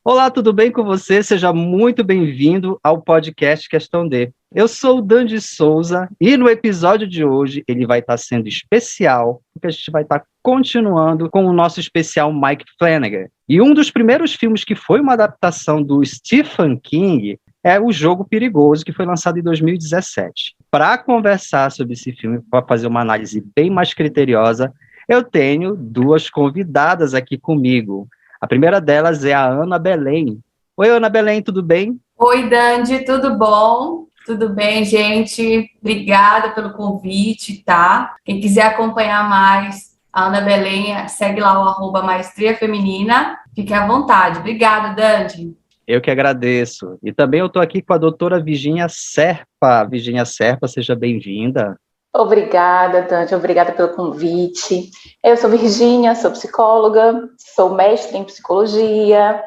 Olá, tudo bem com você? Seja muito bem-vindo ao podcast Questão D. Eu sou o Dandy Souza e no episódio de hoje ele vai estar sendo especial, porque a gente vai estar continuando com o nosso especial Mike Flanagan. E um dos primeiros filmes que foi uma adaptação do Stephen King é O Jogo Perigoso, que foi lançado em 2017. Para conversar sobre esse filme, para fazer uma análise bem mais criteriosa, eu tenho duas convidadas aqui comigo. A primeira delas é a Ana Belém. Oi, Ana Belém, tudo bem? Oi, Dandy, tudo bom? Tudo bem, gente? Obrigada pelo convite, tá? Quem quiser acompanhar mais a Ana Belém, segue lá o @maestria feminina. Fique à vontade. Obrigada, Dandy. Eu que agradeço. E também eu estou aqui com a doutora Virginia Serpa. Virginia Serpa, seja bem-vinda. Obrigada, Dante, obrigada pelo convite. Eu sou Virgínia, sou psicóloga, sou mestre em psicologia,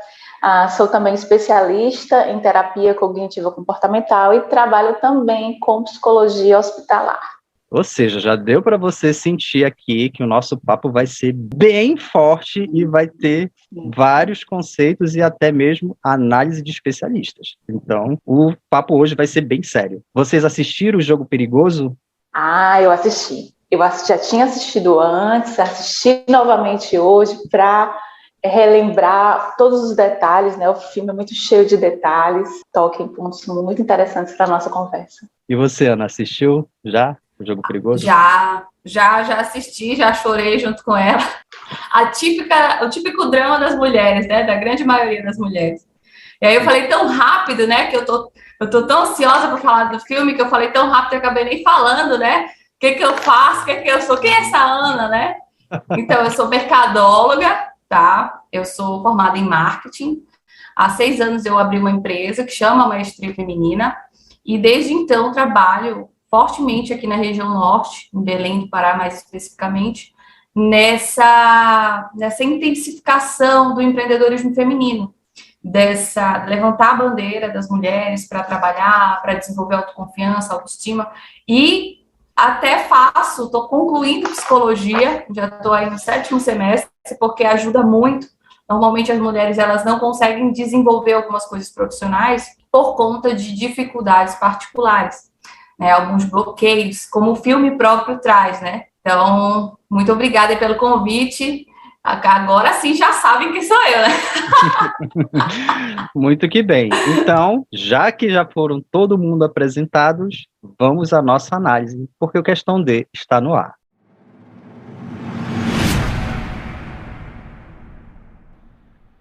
sou também especialista em terapia cognitiva comportamental e trabalho também com psicologia hospitalar. Ou seja, já deu para você sentir aqui que o nosso papo vai ser bem forte e vai ter vários conceitos e até mesmo análise de especialistas. Então, o papo hoje vai ser bem sério. Vocês assistiram o Jogo Perigoso? Eu assisti. Já tinha assistido antes, assisti novamente hoje para relembrar todos os detalhes, né? O filme é muito cheio de detalhes, toca em pontos muito interessantes para a nossa conversa. E você, Ana, assistiu já o Jogo Perigoso? Já assisti, já chorei junto com ela. O típico drama das mulheres, né? Da grande maioria das mulheres. E aí eu falei tão rápido, né? Que eu tô tão ansiosa para falar do filme que eu falei tão rápido que eu acabei nem falando, né? O que eu faço, o que eu sou, quem é essa Ana, né? Então, eu sou mercadóloga, tá? Eu sou formada em marketing. Há 6 anos eu abri uma empresa que chama Maestria Feminina e desde então trabalho fortemente aqui na região norte, em Belém do Pará mais especificamente, nessa intensificação do empreendedorismo feminino. Levantar a bandeira das mulheres para trabalhar, para desenvolver autoconfiança, autoestima, e até estou concluindo psicologia, já estou aí no 7º semestre, porque ajuda muito. Normalmente as mulheres elas não conseguem desenvolver algumas coisas profissionais por conta de dificuldades particulares, né? Alguns bloqueios, como o filme próprio traz, né? Então, muito obrigada pelo convite. Agora sim já sabem quem sou eu, né? Muito que bem. Então, já que já foram todo mundo apresentados, vamos à nossa análise, porque o Questão D está no ar.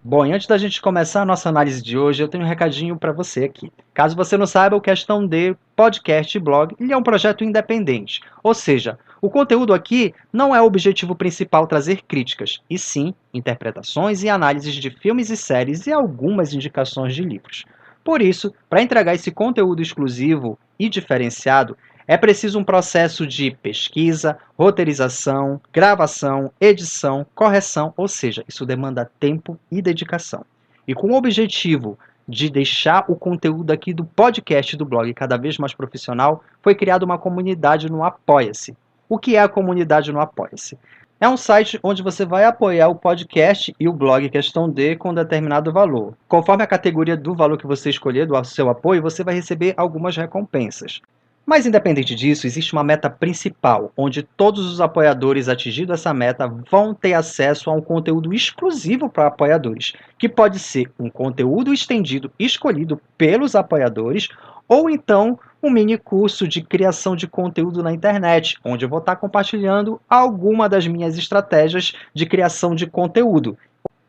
Bom, e antes da gente começar a nossa análise de hoje, eu tenho um recadinho para você aqui. Caso você não saiba, o Questão D podcast e blog, ele é um projeto independente. Ou seja, o conteúdo aqui não é o objetivo principal trazer críticas, e sim interpretações e análises de filmes e séries e algumas indicações de livros. Por isso, para entregar esse conteúdo exclusivo e diferenciado, é preciso um processo de pesquisa, roteirização, gravação, edição, correção, ou seja, isso demanda tempo e dedicação. E com o objetivo de deixar o conteúdo aqui do podcast e do blog cada vez mais profissional, foi criada uma comunidade no Apoia-se. O que é a comunidade no Apoia-se? É um site onde você vai apoiar o podcast e o blog Questão D com determinado valor. Conforme a categoria do valor que você escolher do seu apoio, você vai receber algumas recompensas. Mas, independente disso, existe uma meta principal, onde todos os apoiadores atingindo essa meta vão ter acesso a um conteúdo exclusivo para apoiadores, que pode ser um conteúdo estendido escolhido pelos apoiadores, ou então um mini curso de criação de conteúdo na internet, onde eu vou estar compartilhando alguma das minhas estratégias de criação de conteúdo.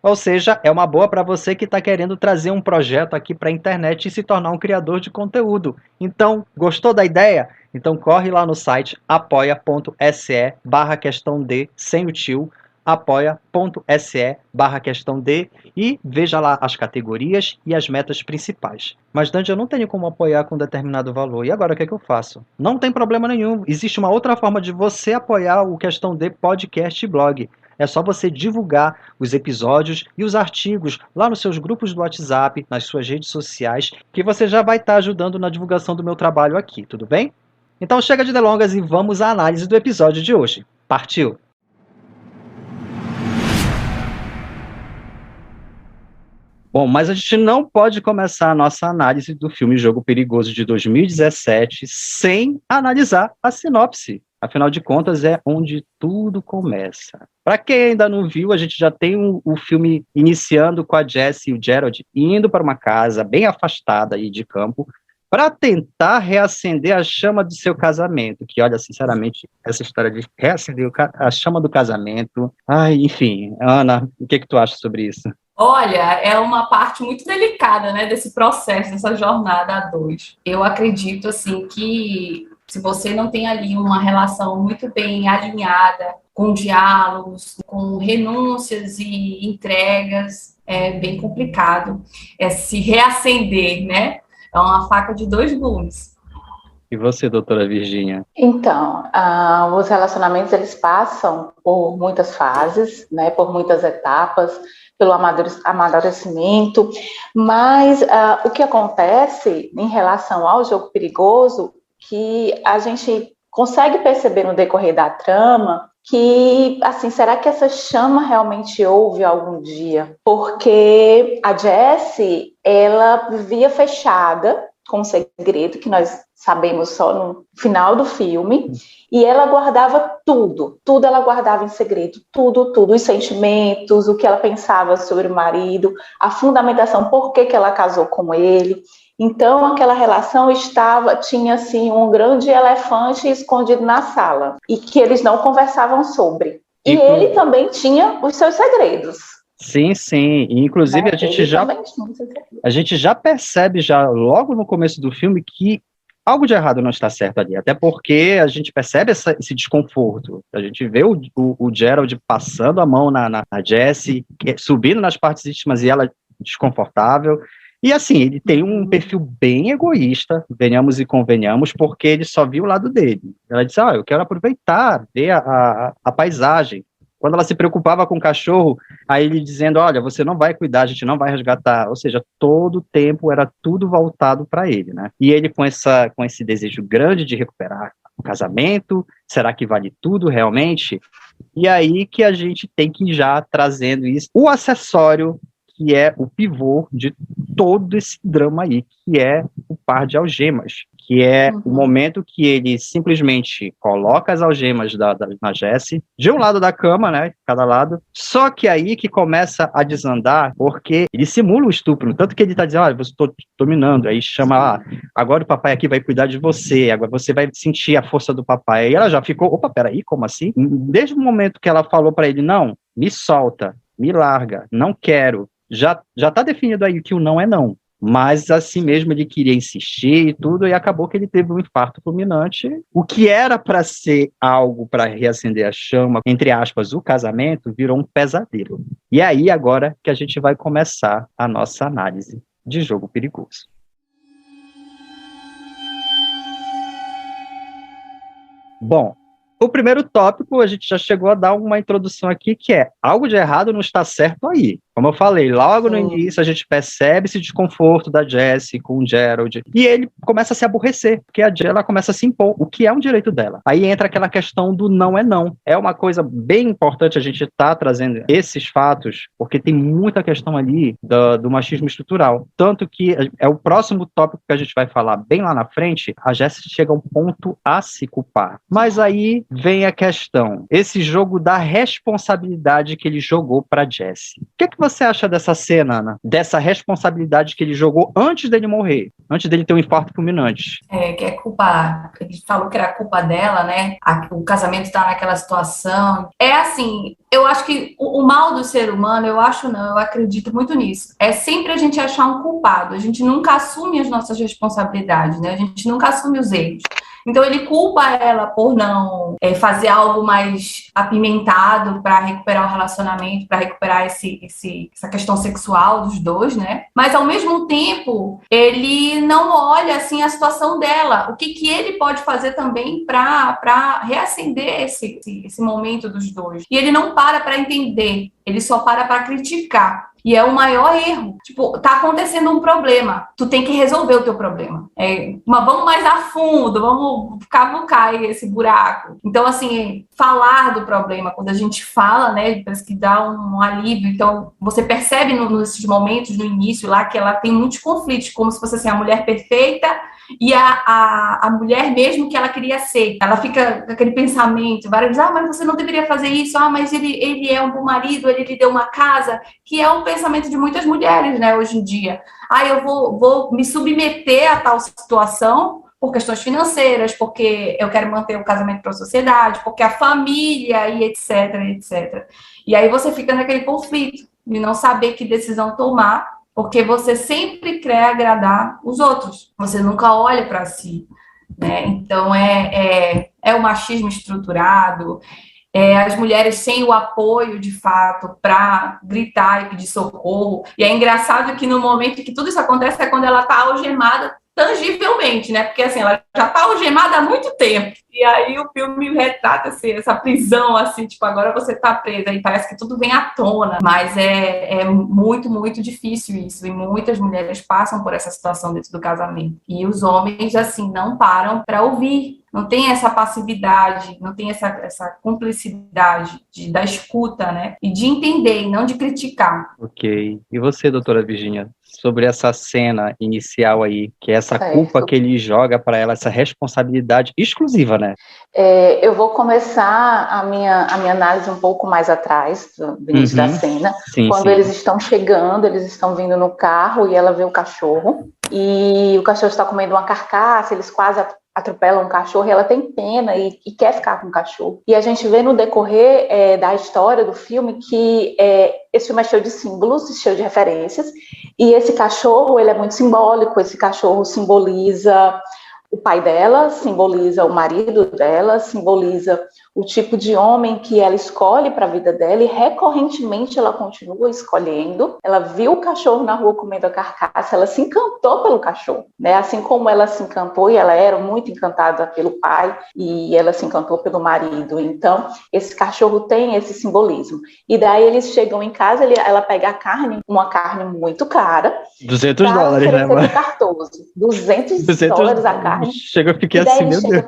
Ou seja, é uma boa para você que está querendo trazer um projeto aqui para a internet e se tornar um criador de conteúdo. Então, gostou da ideia? Então corre lá no site apoia.se/questão D, sem o tio, apoia.se/questão D e veja lá as categorias e as metas principais. Mas, Dante, eu não tenho como apoiar com determinado valor. E agora, o que é que eu faço? Não tem problema nenhum. Existe uma outra forma de você apoiar o Questão D podcast e blog. É só você divulgar os episódios e os artigos lá nos seus grupos do WhatsApp, nas suas redes sociais, que você já vai estar ajudando na divulgação do meu trabalho aqui, tudo bem? Então chega de delongas e vamos à análise do episódio de hoje. Partiu! Bom, mas a gente não pode começar a nossa análise do filme Jogo Perigoso de 2017 sem analisar a sinopse. Afinal de contas, é onde tudo começa. Para quem ainda não viu, a gente já tem o filme iniciando com a Jessie e o Gerald indo para uma casa bem afastada aí de campo para tentar reacender a chama do seu casamento. Que, olha, sinceramente, essa história de reacender a chama do casamento... Ai, enfim, Ana, o que tu acha sobre isso? Olha, é uma parte muito delicada, né, desse processo, dessa jornada a dois. Eu acredito, assim, que se você não tem ali uma relação muito bem alinhada, com diálogos, com renúncias e entregas, é bem complicado se reacender, né? É uma faca de dois gumes. E você, doutora Virgínia? Então, os relacionamentos, eles passam por muitas fases, né, por muitas etapas, pelo amadurecimento, mas o que acontece em relação ao Jogo Perigoso, que a gente consegue perceber no decorrer da trama, que, assim, será que essa chama realmente houve algum dia? Porque a Jessie, ela vivia fechada com um segredo que nós sabemos só no final do filme, e ela guardava tudo ela guardava em segredo, tudo, os sentimentos, o que ela pensava sobre o marido, a fundamentação, por que ela casou com ele. Então, aquela relação tinha assim um grande elefante escondido na sala, e que eles não conversavam sobre. E ele também tinha os seus segredos. Sim, sim. Inclusive, a gente já percebe logo no começo do filme que algo de errado não está certo ali, até porque a gente percebe esse desconforto. A gente vê o Gerald passando a mão na Jessie, subindo nas partes íntimas e ela desconfortável. E assim, ele tem um perfil bem egoísta, venhamos e convenhamos, porque ele só viu o lado dele. Ela disse, eu quero aproveitar, ver a paisagem. Quando ela se preocupava com o cachorro, aí ele dizendo, olha, você não vai cuidar, a gente não vai resgatar. Ou seja, todo o tempo era tudo voltado para ele, né? E ele com esse desejo grande de recuperar o casamento, será que vale tudo realmente? E aí que a gente tem que ir já trazendo isso. O acessório, que é o pivô de todo esse drama aí, que é o par de algemas, que é o momento que ele simplesmente coloca as algemas na Jessie, de um lado da cama, né, cada lado, só que aí que começa a desandar, porque ele simula o estupro, tanto que ele tá dizendo, eu estou dominando, aí chama, agora o papai aqui vai cuidar de você, agora você vai sentir a força do papai, aí ela já ficou, opa, peraí, como assim? Desde o momento que ela falou para ele, não, me solta, me larga, não quero, já tá definido aí que o não é não. Mas assim mesmo ele queria insistir e tudo, e acabou que ele teve um infarto fulminante. O que era para ser algo para reacender a chama, entre aspas, o casamento, virou um pesadelo. E aí agora que a gente vai começar a nossa análise de Jogo Perigoso. Bom, o primeiro tópico, a gente já chegou a dar uma introdução aqui, que é algo de errado não está certo aí. Como eu falei, logo no início a gente percebe esse desconforto da Jessie com o Gerald, e ele começa a se aborrecer, porque a Jessie começa a se impor, o que é um direito dela. Aí entra aquela questão do não é não. É uma coisa bem importante a gente estar trazendo esses fatos, porque tem muita questão ali do machismo estrutural. Tanto que é o próximo tópico que a gente vai falar bem lá na frente, a Jessie chega a um ponto a se culpar. Mas aí vem a questão, esse jogo da responsabilidade que ele jogou para Jessie. O que você acha dessa cena, Ana? Dessa responsabilidade que ele jogou antes dele morrer, antes dele ter um infarto fulminante? Que é culpa, ele falou que era culpa dela, né? O casamento tá naquela situação. É assim, eu acho que o mal do ser humano, eu acredito muito nisso. É sempre a gente achar um culpado, a gente nunca assume as nossas responsabilidades, né? A gente nunca assume os erros. Então, ele culpa ela por não fazer algo mais apimentado para recuperar o relacionamento, para recuperar essa questão sexual dos dois, né? Mas, ao mesmo tempo, ele não olha, assim, a situação dela. O que ele pode fazer também para reacender esse momento dos dois. E ele não para entender, ele só para criticar. E é o maior erro. Tipo, tá acontecendo um problema, tu tem que resolver o teu problema. Mas vamos mais a fundo, vamos cavucar esse buraco. Então, assim, falar do problema, quando a gente fala, né, parece que dá um alívio. Então, você percebe nesses momentos, no início lá, que ela tem muitos conflitos, como se fosse assim, a mulher perfeita e a mulher mesmo que ela queria ser. Ela fica com aquele pensamento, várias vezes, mas você não deveria fazer isso, mas ele é um bom marido, ele lhe deu uma casa, que é um pensamento de muitas mulheres, né, hoje em dia. Eu vou me submeter a tal situação por questões financeiras, porque eu quero manter o casamento para a sociedade, porque a família e etc, etc. E aí você fica naquele conflito de não saber que decisão tomar, porque você sempre quer agradar os outros, você nunca olha para si, né? Então, é o machismo estruturado, as mulheres sem o apoio, de fato, para gritar e pedir socorro. E é engraçado que no momento que tudo isso acontece é quando ela está algemada tangivelmente, né? Porque, assim, ela já está algemada há muito tempo. E aí o filme retrata assim, essa prisão, assim, tipo, agora você está presa. E parece que tudo vem à tona. Mas é muito, muito difícil isso. E muitas mulheres passam por essa situação dentro do casamento. E os homens, assim, não param para ouvir. Não tem essa passividade, não tem essa cumplicidade da escuta, né? E de entender, e não de criticar. Ok. E você, doutora Virgínia, sobre essa cena inicial aí, que é essa culpa que ele joga para ela, essa responsabilidade exclusiva, né? Eu vou começar a minha análise um pouco mais atrás do início da cena. Quando eles estão chegando, eles estão vindo no carro e ela vê o cachorro. E o cachorro está comendo uma carcaça, eles quase atropelam um cachorro e ela tem pena e quer ficar com o cachorro. E a gente vê no decorrer da história do filme que esse filme é cheio de símbolos, cheio de referências, e esse cachorro, ele é muito simbólico, esse cachorro simboliza o pai dela, simboliza o marido dela, simboliza o tipo de homem que ela escolhe para a vida dela e recorrentemente ela continua escolhendo. Ela viu o cachorro na rua comendo a carcaça, ela se encantou pelo cachorro, né? Assim como ela se encantou e ela era muito encantada pelo pai e ela se encantou pelo marido. Então, esse cachorro tem esse simbolismo. E daí eles chegam em casa, ela pega a carne, uma carne muito cara. $200, né, mano? Cartoso. $200 a carne. Eu fiquei assim, meu Deus.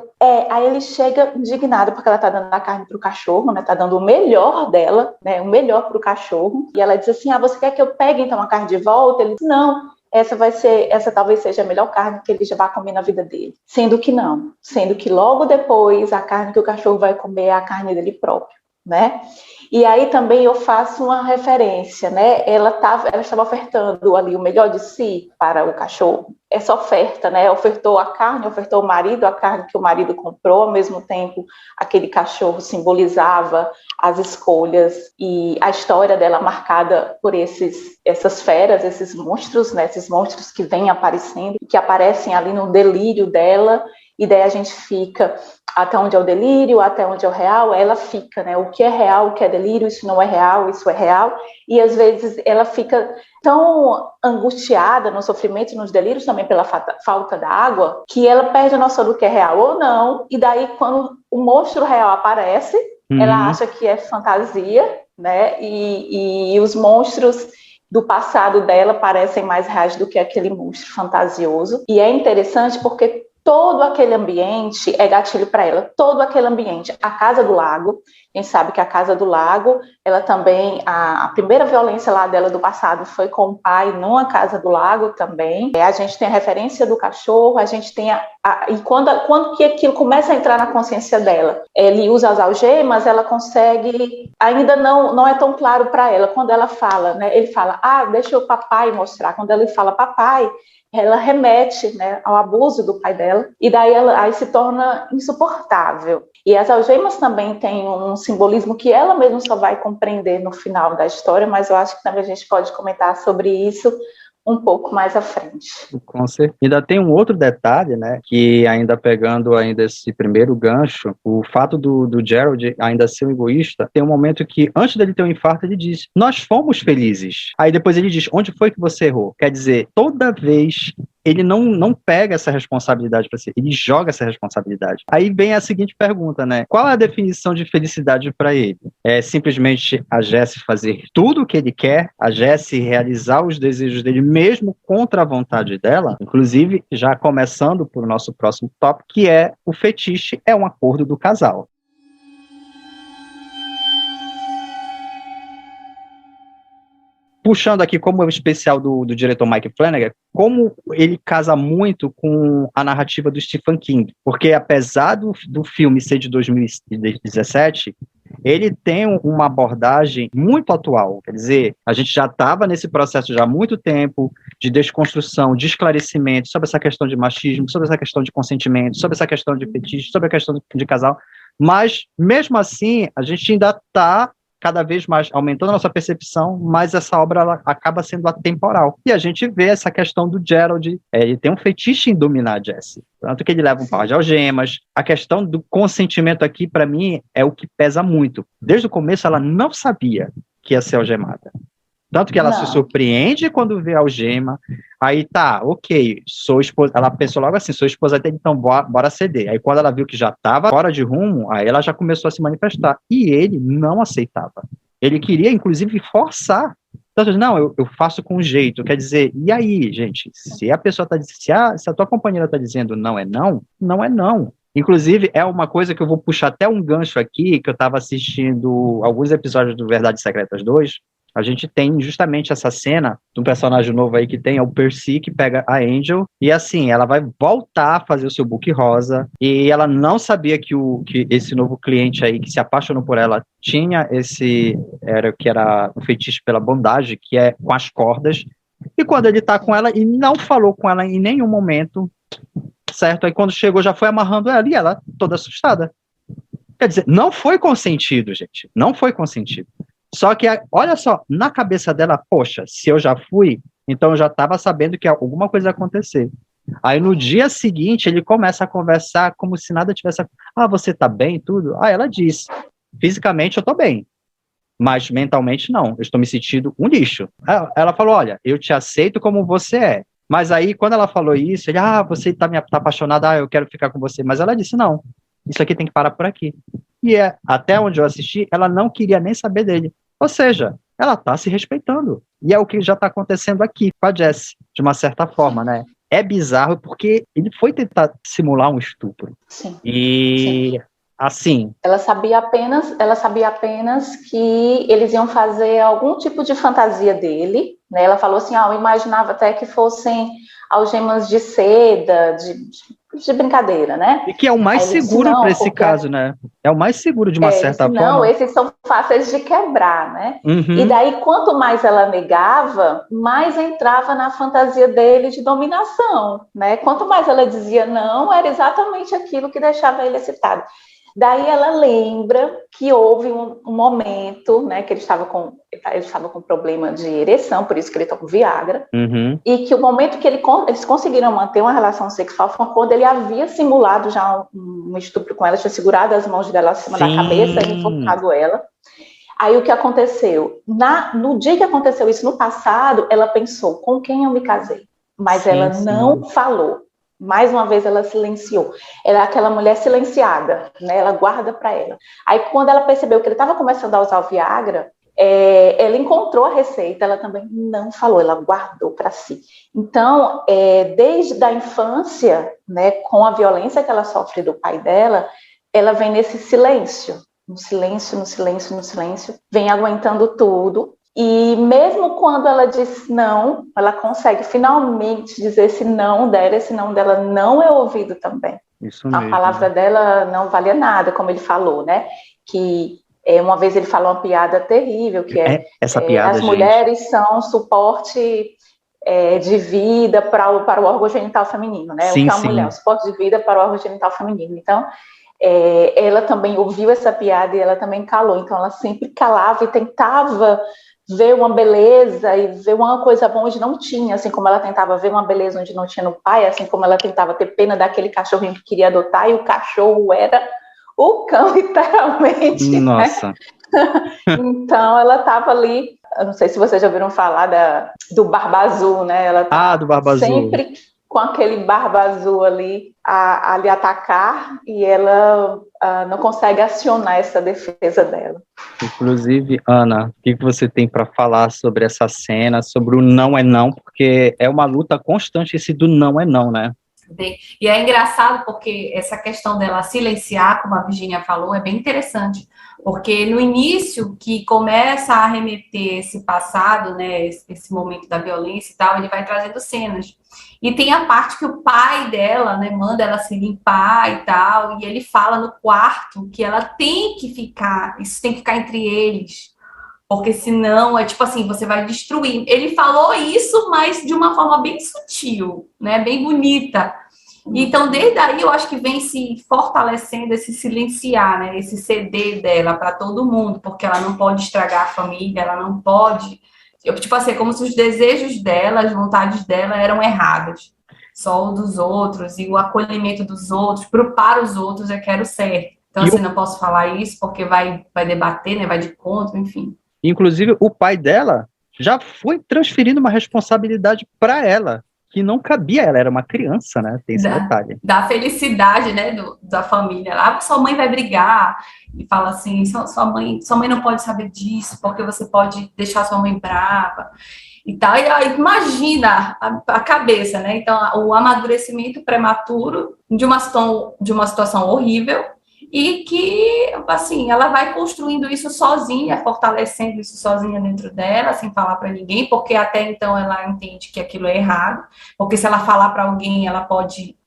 Aí ele chega indignado porque ela tá dando a carne pro cachorro, né? Tá dando o melhor dela, né? O melhor pro cachorro. E ela diz assim, você quer que eu pegue então a carne de volta? Ele diz, não, essa talvez seja a melhor carne que ele já vai comer na vida dele. Sendo que não. Sendo que logo depois a carne que o cachorro vai comer é a carne dele próprio, né? E aí também eu faço uma referência, né? Ela estava ofertando ali o melhor de si para o cachorro. Essa oferta, né? Ofertou a carne, ofertou o marido, a carne que o marido comprou, ao mesmo tempo aquele cachorro simbolizava as escolhas e a história dela marcada por essas feras, esses monstros, né? Esses monstros que vêm aparecendo, que aparecem ali no delírio dela, e daí a gente fica até onde é o delírio, até onde é o real, ela fica, né? O que é real, o que é delírio, isso não é real, isso é real. E às vezes ela fica tão angustiada no sofrimento e nos delírios também pela falta da água, que ela perde a noção do que é real ou não. E daí quando o monstro real aparece, ela acha que é fantasia, né? E os monstros do passado dela parecem mais reais do que aquele monstro fantasioso. E é interessante porque todo aquele ambiente é gatilho para ela, todo aquele ambiente. A Casa do Lago, quem sabe que a Casa do Lago, ela também, a primeira violência lá dela do passado foi com o pai numa Casa do Lago também. A gente tem a referência do cachorro, a gente tem e quando que aquilo começa a entrar na consciência dela, ele usa as algemas, ela consegue, ainda não é tão claro para ela, quando ela fala, né, ele fala, deixa o papai mostrar, quando ele fala papai, ela remete, né, ao abuso do pai dela, e daí ela se torna insuportável. E as algemas também têm um simbolismo que ela mesma só vai compreender no final da história, mas eu acho que também a gente pode comentar sobre isso um pouco mais à frente. Com certeza. Ainda tem um outro detalhe, né, que ainda pegando ainda esse primeiro gancho, o fato do Gerald ainda ser um egoísta, tem um momento que, antes dele ter um infarto, ele diz, nós fomos felizes. Aí depois ele diz, onde foi que você errou? Quer dizer, toda vez ele não pega essa responsabilidade para si, ele joga essa responsabilidade. Aí vem a seguinte pergunta, né? Qual é a definição de felicidade para ele? É simplesmente a Jessie fazer tudo o que ele quer, a Jessie realizar os desejos dele mesmo contra a vontade dela? Inclusive, já começando por o nosso próximo tópico, que é o fetiche é um acordo do casal. Puxando aqui como é o especial do diretor Mike Flanagan, como ele casa muito com a narrativa do Stephen King, porque apesar do filme ser de 2017, ele tem uma abordagem muito atual, quer dizer, a gente já estava nesse processo já há muito tempo de desconstrução, de esclarecimento sobre essa questão de machismo, sobre essa questão de consentimento, sobre essa questão de fetiche, sobre a questão de casal, mas mesmo assim a gente ainda está cada vez mais aumentando a nossa percepção, mas essa obra ela acaba sendo atemporal. E a gente vê essa questão do Gerald, ele tem um fetiche em dominar a Jessie. Tanto que ele leva um par de algemas. A questão do consentimento aqui, para mim, é o que pesa muito. Desde o começo, ela não sabia que ia ser algemada. Tanto que ela se surpreende quando vê a algema. Aí tá, ok, sou esposa. Ela pensou logo assim, sou esposa dele, então bora ceder. Aí quando ela viu que já estava fora de rumo, aí ela já começou a se manifestar. E ele não aceitava. Ele queria, inclusive, forçar. Então, não, eu faço com jeito. Quer dizer, e aí, gente? Se a pessoa está dizendo, se a tua companheira está dizendo não é não, não é não. Inclusive, é uma coisa que eu vou puxar até um gancho aqui, que eu estava assistindo alguns episódios do Verdades Secretas 2. A gente tem justamente essa cena de um personagem novo aí que tem, é o Percy, que pega a Angel, e assim, ela vai voltar a fazer o seu book rosa, e ela não sabia que esse novo cliente aí, que se apaixonou por ela, tinha era o fetiche pela bondade, que é com as cordas, e quando ele tá com ela, e não falou com ela em nenhum momento, certo? Aí quando chegou, já foi amarrando ela, e ela toda assustada. Quer dizer, não foi consentido, gente, não foi consentido. Só que, olha só, na cabeça dela, poxa, se eu já fui, então eu já estava sabendo que alguma coisa ia acontecer. Aí no dia seguinte, ele começa a conversar como se nada tivesse... você tá bem, tudo? Ela diz, fisicamente eu tô bem, mas mentalmente não, eu estou me sentindo um lixo. Ela falou, olha, eu te aceito como você é. Mas aí, quando ela falou isso, ele, você tá apaixonada, eu quero ficar com você. Mas ela disse, não, isso aqui tem que parar por aqui. E até onde eu assisti, ela não queria nem saber dele. Ou seja, ela está se respeitando. E é o que já está acontecendo aqui com a Jessie, de uma certa forma, né? É bizarro porque ele foi tentar simular um estupro. Sim. E, sim, assim... Ela sabia apenas que eles iam fazer algum tipo de fantasia dele, né? Ela falou assim, eu imaginava até que fossem algemas de seda, de brincadeira, né? E que é o mais seguro para esse caso, né? É o mais seguro de uma certa forma. Não, esses são fáceis de quebrar, né? Uhum. E daí, quanto mais ela negava, mais entrava na fantasia dele de dominação, né? Quanto mais ela dizia não, era exatamente aquilo que deixava ele excitado. Daí ela lembra que houve um momento, né, que ele estava com problema de ereção, por isso que ele tomou Viagra, e que o momento que eles conseguiram manter uma relação sexual foi quando ele havia simulado já um estupro com ela, tinha segurado as mãos dela acima da cabeça e enforcado ela. Aí o que aconteceu? No dia que aconteceu isso no passado, ela pensou, com quem eu me casei? Mas ela não falou. Mais uma vez ela silenciou. Ela é aquela mulher silenciada, né? Ela guarda para ela. Aí quando ela percebeu que ele estava começando a usar o Viagra, ela encontrou a receita, ela também não falou, ela guardou para si. Então, desde a infância, né, com a violência que ela sofre do pai dela, ela vem nesse silêncio, no silêncio, vem aguentando tudo. E mesmo quando ela diz não, ela consegue finalmente dizer esse não dela não é ouvido também. Isso mesmo. A palavra dela não valia nada, como ele falou, né? Que uma vez ele falou uma piada terrível, que essa piada, as mulheres são suporte de vida para o órgão genital feminino, né? Sim, o que é uma mulher, um suporte de vida para o órgão genital feminino. Então, ela também ouviu essa piada e ela também calou. Então, ela sempre calava e tentava ver uma beleza e ver uma coisa boa onde não tinha, assim como ela tentava ver uma beleza onde não tinha no pai, assim como ela tentava ter pena daquele cachorrinho que queria adotar, e o cachorro era o cão, literalmente. Nossa. Né? Então, ela estava ali, eu não sei se vocês já ouviram falar do Barba Azul, né? Ela do Barba Azul. com aquele barba azul ali a lhe atacar e ela não consegue acionar essa defesa dela. Inclusive, Ana, o que você tem para falar sobre essa cena, sobre o não é não, porque é uma luta constante esse do não é não, né? E é engraçado porque essa questão dela silenciar, como a Virginia falou, é bem interessante, porque no início que começa a remeter esse passado, né, esse momento da violência e tal, ele vai trazendo cenas. E tem a parte que o pai dela, né, manda ela se limpar e tal, e ele fala no quarto que ela tem que ficar, isso tem que ficar entre eles, porque senão é tipo assim, você vai destruir. Ele falou isso, mas de uma forma bem sutil, né? Bem bonita. Então, desde aí, eu acho que vem se fortalecendo esse silenciar, né? Esse ceder dela para todo mundo, porque ela não pode estragar a família, ela não pode. Tipo assim, como se os desejos dela, as vontades dela eram erradas. Só o dos outros e o acolhimento dos outros, para os outros é que era o certo. Então, assim, não posso falar isso porque vai debater, né? Vai de contra, enfim. Inclusive, o pai dela já foi transferindo uma responsabilidade para ela, que não cabia a ela, era uma criança, né? Tem esse detalhe. Da felicidade, né, da família. Lá, sua mãe vai brigar e fala assim, sua mãe não pode saber disso, porque você pode deixar sua mãe brava e tal. E aí, imagina a cabeça, né? Então, o amadurecimento prematuro de uma situação horrível, e que, assim, ela vai construindo isso sozinha, fortalecendo isso sozinha dentro dela, sem falar para ninguém, porque até então ela entende que aquilo é errado, porque se ela falar para alguém, ela pode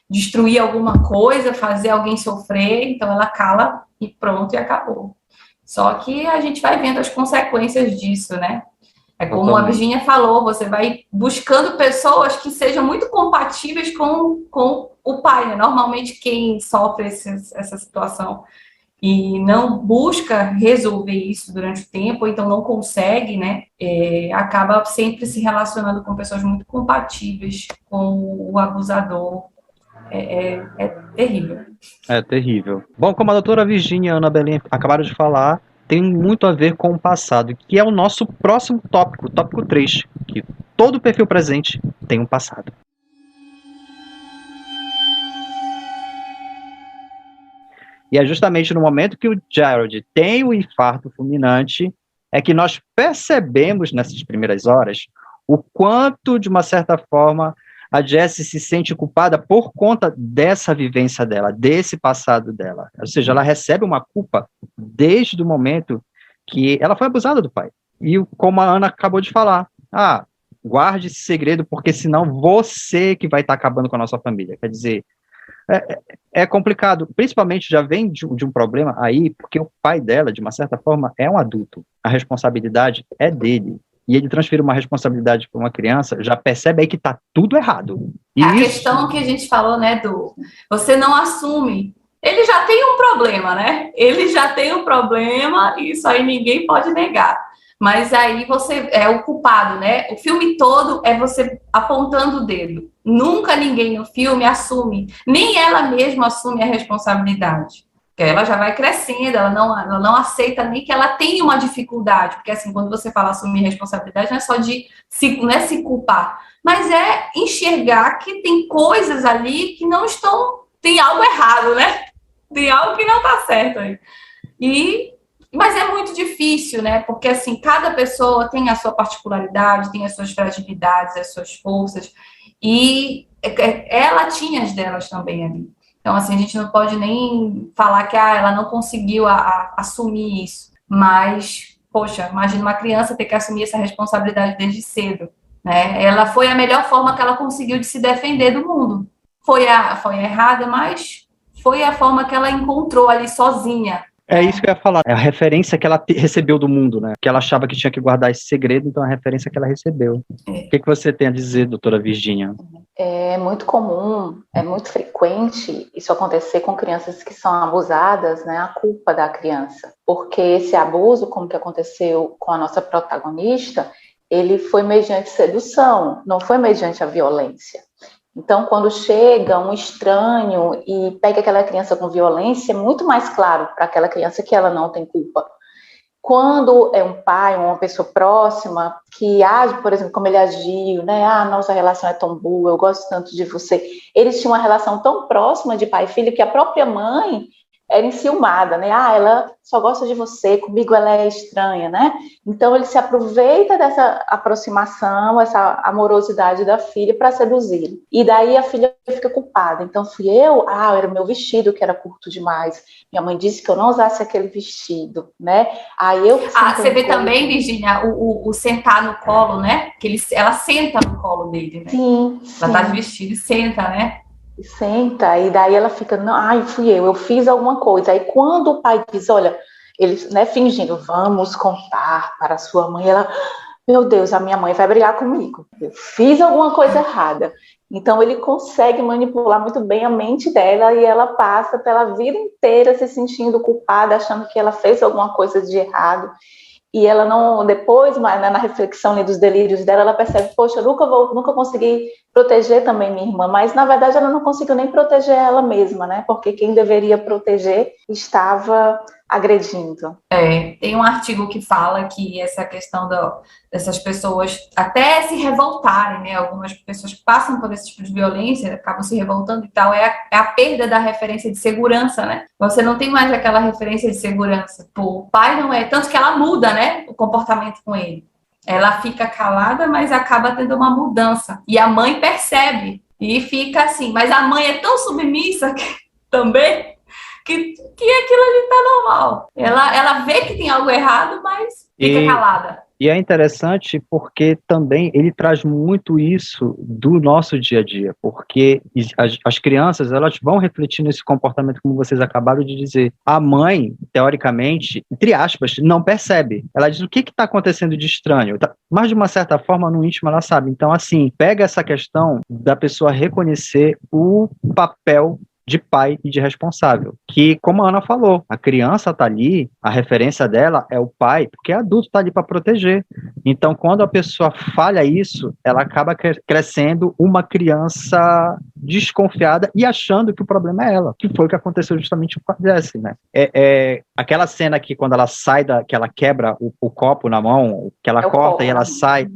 destruir alguma coisa, fazer alguém sofrer, então ela cala e pronto, e acabou. Só que a gente vai vendo as consequências disso, né? É como a Virginia falou, você vai buscando pessoas que sejam muito compatíveis com o pai, né? Normalmente quem sofre essa situação e não busca resolver isso durante o tempo, ou então não consegue, né? Acaba sempre se relacionando com pessoas muito compatíveis com o abusador. É terrível. É terrível. Bom, como a doutora Virginia e a Ana Belém acabaram de falar, tem muito a ver com o passado, que é o nosso próximo tópico, tópico 3, que todo perfil presente tem um passado. E é justamente no momento que o Gerald tem o infarto fulminante, é que nós percebemos nessas primeiras horas o quanto, de uma certa forma, a Jessie se sente culpada por conta dessa vivência dela, desse passado dela. Ou seja, ela recebe uma culpa desde o momento que ela foi abusada do pai. E como a Ana acabou de falar, guarde esse segredo, porque senão você que vai estar acabando com a nossa família. Quer dizer, é complicado, principalmente já vem de um problema aí, porque o pai dela, de uma certa forma, é um adulto. A responsabilidade é dele. E ele transfere uma responsabilidade para uma criança, já percebe aí que está tudo errado. E a questão que a gente falou, né, você não assume. Ele já tem um problema, né? Ele já tem um problema, e isso aí ninguém pode negar. Mas aí você é o culpado, né? O filme todo é você apontando o dedo. Nunca ninguém no filme assume, nem ela mesma assume a responsabilidade. Porque ela já vai crescendo, ela não aceita nem que ela tenha uma dificuldade. Porque assim, quando você fala assumir responsabilidade, não é só não é se culpar, mas é enxergar que tem coisas ali que não estão, tem algo errado, né? Tem algo que não está certo aí. Mas é muito difícil, né? Porque, assim, cada pessoa tem a sua particularidade, tem as suas fragilidades, as suas forças, e ela tinha as delas também ali. Então, assim, a gente não pode nem falar que ela não conseguiu assumir isso. Mas, poxa, imagina uma criança ter que assumir essa responsabilidade desde cedo, né? Ela foi a melhor forma que ela conseguiu de se defender do mundo. Foi errada, mas foi a forma que ela encontrou ali sozinha. É isso que eu ia falar, é a referência que ela recebeu do mundo, né? Que ela achava que tinha que guardar esse segredo, então é a referência que ela recebeu. O que você tem a dizer, doutora Virginia? É muito comum, é muito frequente isso acontecer com crianças que são abusadas, né? A culpa da criança. Porque esse abuso, como que aconteceu com a nossa protagonista, ele foi mediante sedução, não foi mediante a violência. Então, quando chega um estranho e pega aquela criança com violência, é muito mais claro para aquela criança que ela não tem culpa. quando é um pai, uma pessoa próxima, que age, por exemplo, como ele agiu, né? Nossa relação é tão boa, eu gosto tanto de você. Eles tinham uma relação tão próxima de pai e filho que a própria mãe era enciumada, né? Ela só gosta de você, comigo ela é estranha, né? Então ele se aproveita dessa aproximação, essa amorosidade da filha para seduzir. E daí a filha fica culpada. Então fui eu? Era o meu vestido que era curto demais. Minha mãe disse que eu não usasse aquele vestido, né? Aí eu você vê também, Virgínia, o sentar no colo, né? Que ela senta no colo dele, né? Sim. Ela tá de vestido e senta, né? Senta, e daí ela fica, não, fui eu fiz alguma coisa. Aí quando o pai diz, olha, eles, né, fingindo, vamos contar para a sua mãe, ela, meu Deus, a minha mãe vai brigar comigo, eu fiz alguma coisa errada. Então ele consegue manipular muito bem a mente dela e ela passa pela vida inteira se sentindo culpada, achando que ela fez alguma coisa de errado. E ela não, depois, mas, né, na reflexão ali, dos delírios dela, ela percebe, poxa, eu nunca consegui proteger também minha irmã, mas na verdade ela não conseguiu nem proteger ela mesma, né? Porque quem deveria proteger estava agredindo. Tem um artigo que fala que essa questão dessas pessoas até se revoltarem, né? Algumas pessoas que passam por esse tipo de violência acabam se revoltando e tal, é a perda da referência de segurança, né? Você não tem mais aquela referência de segurança. Pô, o pai não é, tanto que ela muda, né? O comportamento com ele. Ela fica calada, mas acaba tendo uma mudança. E a mãe percebe e fica assim, mas a mãe é tão submissa também que aquilo ali tá normal. Ela vê que tem algo errado, mas fica calada. E é interessante porque também ele traz muito isso do nosso dia a dia, porque as crianças, elas vão refletir nesse comportamento, como vocês acabaram de dizer. A mãe, teoricamente, entre aspas, não percebe. Ela diz, o que está acontecendo de estranho? Mas, de uma certa forma, no íntimo, ela sabe. Então, assim, pega essa questão da pessoa reconhecer o papel de pai e de responsável, que, como a Ana falou, a criança está ali, a referência dela é o pai, porque adulto está ali para proteger. Então, quando a pessoa falha isso, ela acaba crescendo uma criança desconfiada e achando que o problema é ela, que foi o que aconteceu justamente com a Jessie, né? Aquela cena que quando ela sai, que ela quebra o copo na mão, que ela corta e ela sai,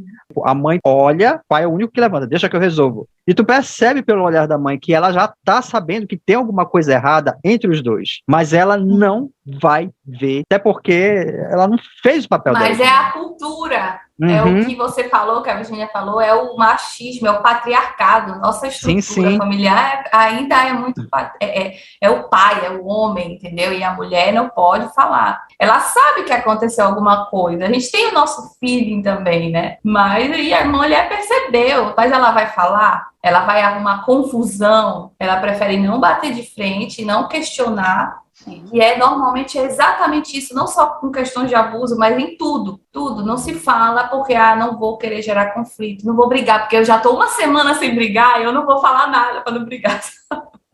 a mãe olha, o pai é o único que levanta, deixa que eu resolvo. E tu percebe pelo olhar da mãe que ela já tá sabendo que tem alguma coisa errada entre os dois, mas ela não vai ver, até porque ela não fez o papel dela. Mas é a cultura, é o que você falou, que a Virgínia falou, é o machismo, é o patriarcado, nossa estrutura familiar ainda é muito, é o pai, é o homem, entendeu? E a mulher não pode falar. Ela sabe que aconteceu alguma coisa, a gente tem o nosso feeling também, né? Mas e a mulher percebeu, mas ela vai falar? Ela vai arrumar confusão, ela prefere não bater de frente, não questionar, e normalmente é exatamente isso, não só com questões de abuso, mas em tudo, não se fala porque, não vou querer gerar conflito, não vou brigar, porque eu já estou uma semana sem brigar, eu não vou falar nada para não brigar.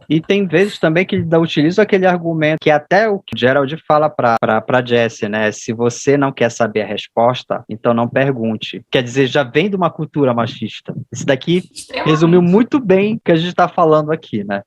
E tem vezes também que ele utiliza aquele argumento que até o Gerald fala pra Jessie, né? Se você não quer saber a resposta, então não pergunte. Quer dizer, já vem de uma cultura machista. Isso daqui resumiu muito bem o que a gente está falando aqui, né?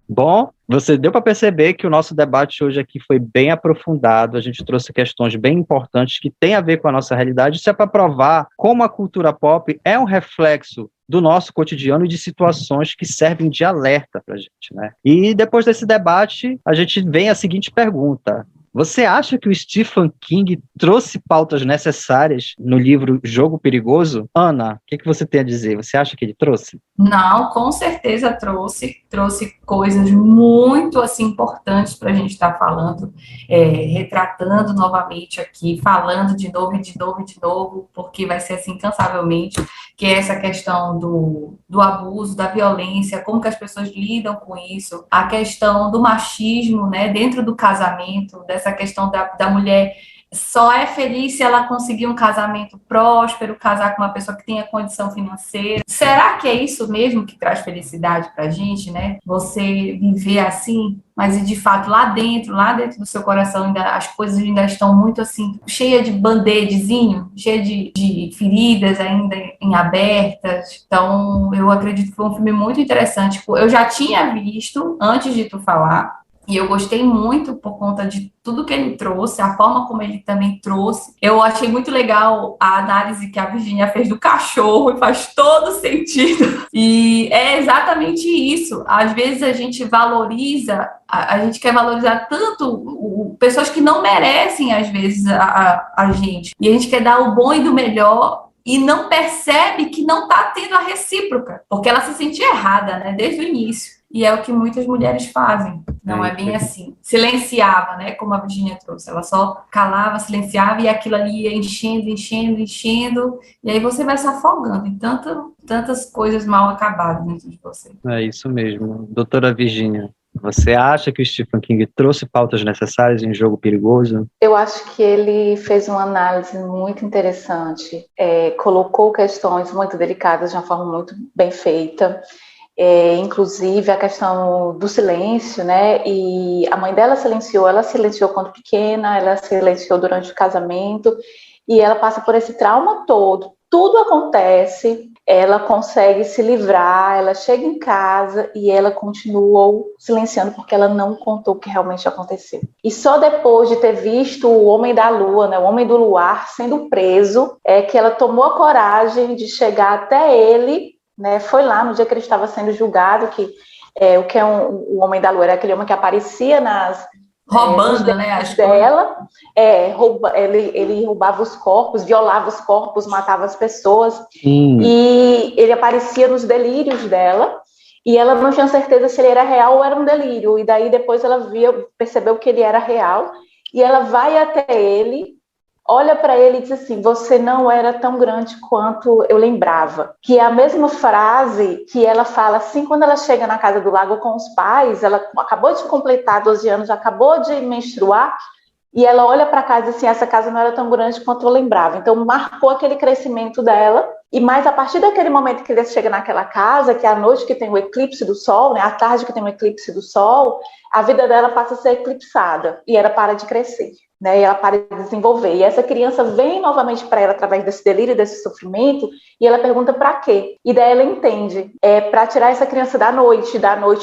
Bom, você deu para perceber que o nosso debate hoje aqui foi bem aprofundado, a gente trouxe questões bem importantes que têm a ver com a nossa realidade, isso é para provar como a cultura pop é um reflexo do nosso cotidiano e de situações que servem de alerta para a gente, né? E depois desse debate, a gente vem a seguinte pergunta: você acha que o Stephen King trouxe pautas necessárias no livro Jogo Perigoso? Ana, o que você tem a dizer? Você acha que ele trouxe? Não, com certeza trouxe coisas muito assim importantes para a gente estar falando, retratando novamente aqui, falando de novo, porque vai ser assim incansavelmente, que é essa questão do abuso, da violência, como que as pessoas lidam com isso, a questão do machismo, né, dentro do casamento, dessa questão da mulher só é feliz se ela conseguir um casamento próspero, casar com uma pessoa que tenha condição financeira. Será que é isso mesmo que traz felicidade pra gente, né? Você viver assim, mas de fato lá dentro do seu coração, as coisas ainda estão muito assim, cheia de band-aidzinho, cheia de feridas ainda em abertas. Então, eu acredito que foi um filme muito interessante. Eu já tinha visto antes de tu falar, e eu gostei muito por conta de tudo que ele trouxe, a forma como ele também trouxe. Eu achei muito legal a análise que a Virginia fez do cachorro, e faz todo sentido. E é exatamente isso. Às vezes a gente valoriza, a gente quer valorizar tanto pessoas que não merecem, às vezes, a gente. E a gente quer dar o bom e do melhor, e não percebe que não está tendo a recíproca, porque ela se sentia errada, né, desde o início. E é o que muitas mulheres fazem. Não é bem assim. Silenciava, né? Como a Virginia trouxe. Ela só calava, silenciava e aquilo ali ia enchendo. E aí você vai se afogando em tantas coisas mal acabadas dentro de você. É isso mesmo. Doutora Virginia, você acha que o Stephen King trouxe pautas necessárias em Jogo Perigoso? Eu acho que ele fez uma análise muito interessante. Colocou questões muito delicadas de uma forma muito bem feita. Inclusive a questão do silêncio, né? E a mãe dela ela silenciou quando pequena, ela silenciou durante o casamento, e ela passa por esse trauma todo. Tudo acontece, ela consegue se livrar, ela chega em casa e ela continuou silenciando porque ela não contou o que realmente aconteceu. E só depois de ter visto o Homem da Lua, né, o Homem do Luar, sendo preso, que ela tomou a coragem de chegar até ele, né, foi lá no dia que ele estava sendo julgado, que o que é o Homem da Lua era aquele homem que aparecia roubando, né, as dela, ele roubava os corpos, violava os corpos, matava as pessoas, e ele aparecia nos delírios dela, e ela não tinha certeza se ele era real ou era um delírio, e daí depois ela percebeu que ele era real, e ela vai até ele, olha para ele e diz assim: você não era tão grande quanto eu lembrava. Que é a mesma frase que ela fala assim quando ela chega na casa do lago com os pais. Ela acabou de completar 12 anos, acabou de menstruar, e ela olha para casa e diz assim: essa casa não era tão grande quanto eu lembrava. Então marcou aquele crescimento dela. E mais a partir daquele momento que ele chega naquela casa, que é a noite que tem o eclipse do sol, né, a tarde que tem o eclipse do sol, a vida dela passa a ser eclipsada e ela para de crescer, né, e ela para de desenvolver. E essa criança vem novamente para ela através desse delírio, desse sofrimento, e ela pergunta para quê? E daí ela entende, para tirar essa criança da noite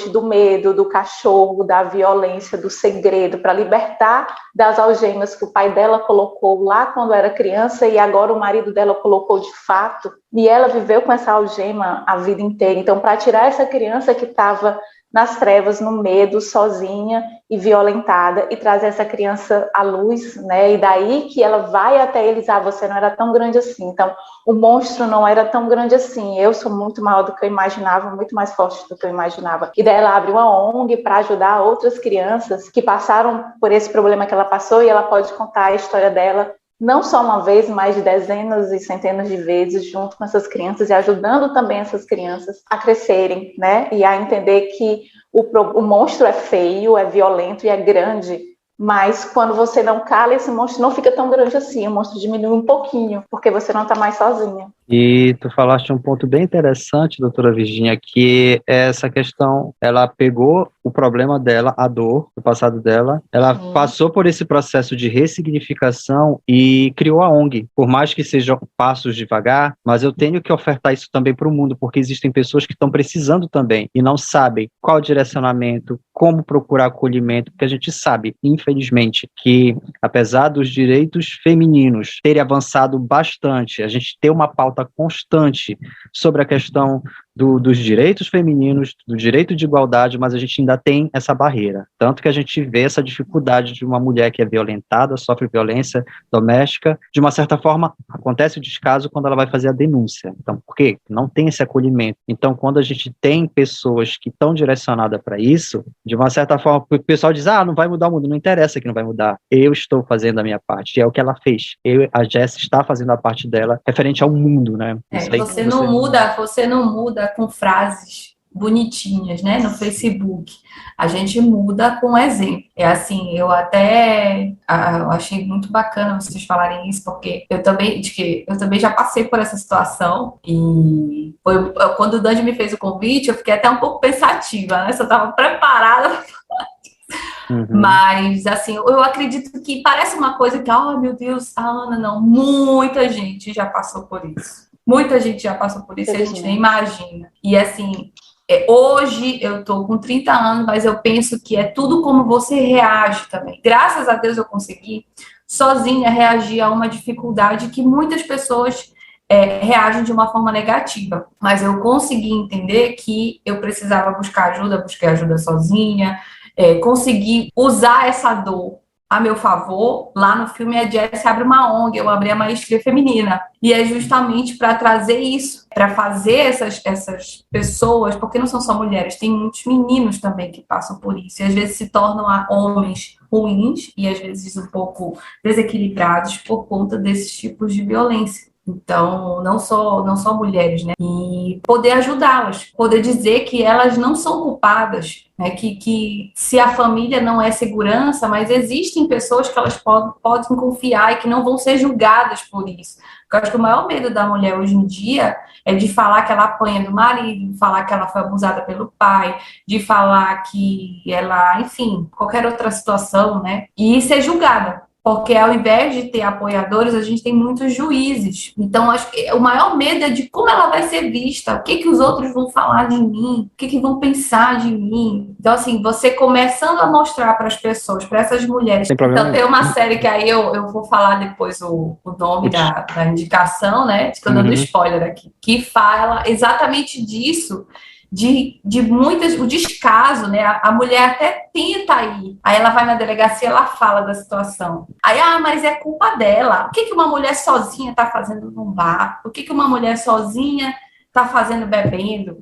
do medo, do cachorro, da violência, do segredo, para libertar das algemas que o pai dela colocou lá quando era criança e agora o marido dela colocou de fato, e ela viveu com essa algema a vida inteira. Então, para tirar essa criança que estava nas trevas, no medo, sozinha e violentada, e trazer essa criança à luz, né? E daí que ela vai até eles: você não era tão grande assim. Então, o monstro não era tão grande assim. Eu sou muito maior do que eu imaginava, muito mais forte do que eu imaginava. E daí ela abre uma ONG para ajudar outras crianças que passaram por esse problema que ela passou, e ela pode contar a história dela não só uma vez, mas de dezenas e centenas de vezes, junto com essas crianças, e ajudando também essas crianças a crescerem, né? E a entender que o monstro é feio, é violento e é grande, mas quando você não cala, esse monstro não fica tão grande assim, o monstro diminui um pouquinho, porque você não está mais sozinha. E tu falaste um ponto bem interessante, doutora Virginia, que essa questão, ela pegou o problema dela, a dor do passado dela, ela passou por esse processo de ressignificação e criou a ONG. Por mais que sejam passos devagar, mas eu tenho que ofertar isso também para o mundo, porque existem pessoas que estão precisando também e não sabem qual direcionamento, como procurar acolhimento, porque a gente sabe, infelizmente, que apesar dos direitos femininos terem avançado bastante, a gente ter uma pauta constante sobre a questão dos direitos femininos, do direito de igualdade, mas a gente ainda tem essa barreira. Tanto que a gente vê essa dificuldade de uma mulher que é violentada, sofre violência doméstica, de uma certa forma, acontece o descaso quando ela vai fazer a denúncia. Então, por quê? Não tem esse acolhimento. Então, quando a gente tem pessoas que estão direcionadas para isso, de uma certa forma, o pessoal diz: não vai mudar o mundo, não interessa que não vai mudar. Eu estou fazendo a minha parte, e é o que ela fez. A Jess está fazendo a parte dela referente ao mundo, né? Você não muda com frases, bonitinhas, né, no Facebook. A gente muda com exemplo. É assim, eu achei muito bacana vocês falarem isso, porque eu também já passei por essa situação, e quando o Dante me fez o convite, eu fiquei até um pouco pensativa, né, se eu estava preparada. Mas, assim, eu acredito que parece uma coisa que, meu Deus, a Ana, não, muita gente já passou por isso. Muita gente já passou por isso e a gente nem imagina. E, assim, hoje eu tô com 30 anos, mas eu penso que é tudo como você reage também. Graças a Deus eu consegui, sozinha, reagir a uma dificuldade que muitas pessoas reagem de uma forma negativa. Mas eu consegui entender que eu precisava buscar ajuda, busquei ajuda sozinha, consegui usar essa dor a meu favor. Lá no filme a Jessie abre uma ONG, eu abri a Maestria Feminina, e é justamente para trazer isso, para fazer essas pessoas, porque não são só mulheres, tem muitos meninos também que passam por isso, e às vezes se tornam homens ruins, e às vezes um pouco desequilibrados por conta desses tipos de violência. Então, não só mulheres, né? E poder ajudá-las, poder dizer que elas não são culpadas, né? Que se a família não é segurança, mas existem pessoas que elas podem confiar e que não vão ser julgadas por isso. Porque eu acho que o maior medo da mulher hoje em dia é de falar que ela apanha do marido, de falar que ela foi abusada pelo pai, de falar que ela, enfim, qualquer outra situação, né? E ser julgada. Porque ao invés de ter apoiadores, a gente tem muitos juízes. Então, acho que o maior medo é de como ela vai ser vista, o que os outros vão falar de mim, o que vão pensar de mim. Então, assim, você começando a mostrar para as pessoas, para essas mulheres. Então, tem uma série que aí eu vou falar depois o nome da indicação, né? Estou dando spoiler aqui, que fala exatamente disso. De muitas, o descaso, né? A mulher até tenta ir, aí ela vai na delegacia, ela fala da situação. Aí, mas é culpa dela. O que uma mulher sozinha está fazendo num bar? O que uma mulher sozinha está fazendo bebendo?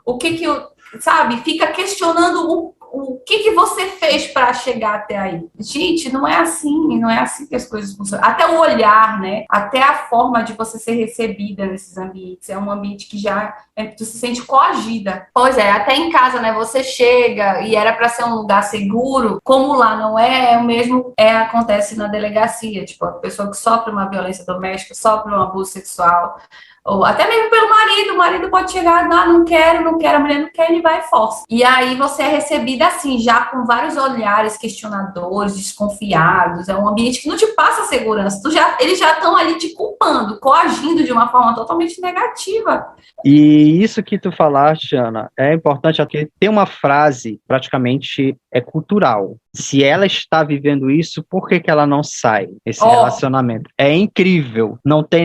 Sabe? Fica questionando o que você fez para chegar até aí. Gente, não é assim que as coisas funcionam. Até o olhar, né? Até a forma de você ser recebida nesses ambientes. É um ambiente que já tu se sente coagida. Pois é, até em casa, né? Você chega e era para ser um lugar seguro, como lá não é, o mesmo acontece na delegacia. Tipo, a pessoa que sofre uma violência doméstica, sofre um abuso sexual, ou até mesmo pelo marido, o marido pode chegar, não quero, a mulher não quer, ele vai e força. E aí você é recebida assim, já com vários olhares questionadores, desconfiados, é um ambiente que não te passa segurança, eles já estão ali te culpando, coagindo de uma forma totalmente negativa. E isso que tu falaste, Ana, é importante, porque tem uma frase, praticamente cultural. Se ela está vivendo isso, por que ela não sai? Esse relacionamento. É incrível.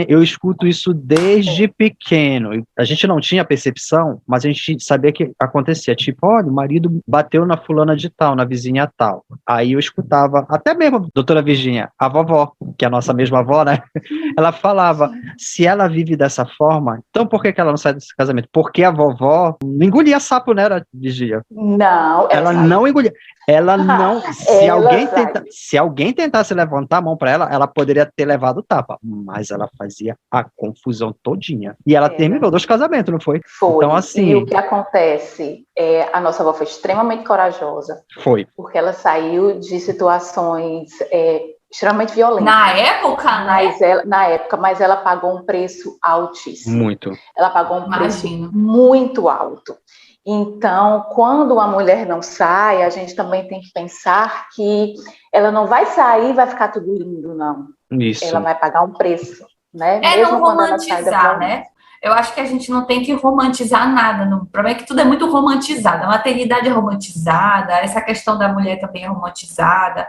Eu escuto isso desde pequeno. A gente não tinha percepção, mas a gente sabia que acontecia. Tipo, olha, o marido bateu na fulana de tal, na vizinha tal. Aí eu escutava, até mesmo, doutora Virgínia, a vovó, que é a nossa mesma avó, né? Ela falava, se ela vive dessa forma, então por que ela não sai desse casamento? Porque a vovó não engolia sapo, né, Virgínia? Não. Ela não engolia. Ela não... Se alguém tentasse levantar a mão para ela poderia ter levado o tapa, mas ela fazia a confusão todinha. E ela terminou 2 casamentos, não foi? Foi. Então, assim... E o que acontece? A nossa avó foi extremamente corajosa. Foi. Porque ela saiu de situações extremamente violentas. Na época, né? Mas ela pagou um preço altíssimo. Muito. Ela pagou um preço muito alto. Então, quando uma mulher não sai, a gente também tem que pensar que ela não vai sair e vai ficar tudo lindo, não. Isso. Ela vai pagar um preço, né? Mesmo não romantizar, né? Eu acho que a gente não tem que romantizar nada. O problema é que tudo é muito romantizado. A maternidade é romantizada, essa questão da mulher também é romantizada.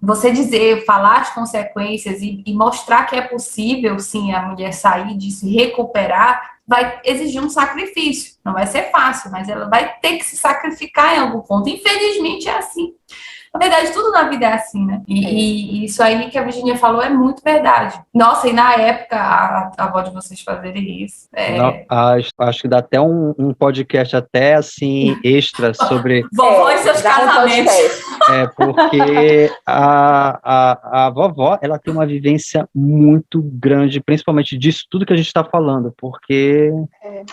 Você falar as consequências e mostrar que é possível, sim, a mulher sair disso e recuperar, vai exigir um sacrifício. Não vai ser fácil, mas ela vai ter que se sacrificar em algum ponto. Infelizmente é assim. Na verdade, tudo na vida é assim, né? E isso aí que a Virgínia falou é muito verdade. Nossa, e na época, a avó de vocês fazerem isso... Acho que dá até um podcast até, assim, extra sobre... Vovó e seus casamentos. É porque a vovó, ela tem uma vivência muito grande, principalmente disso tudo que a gente está falando, porque,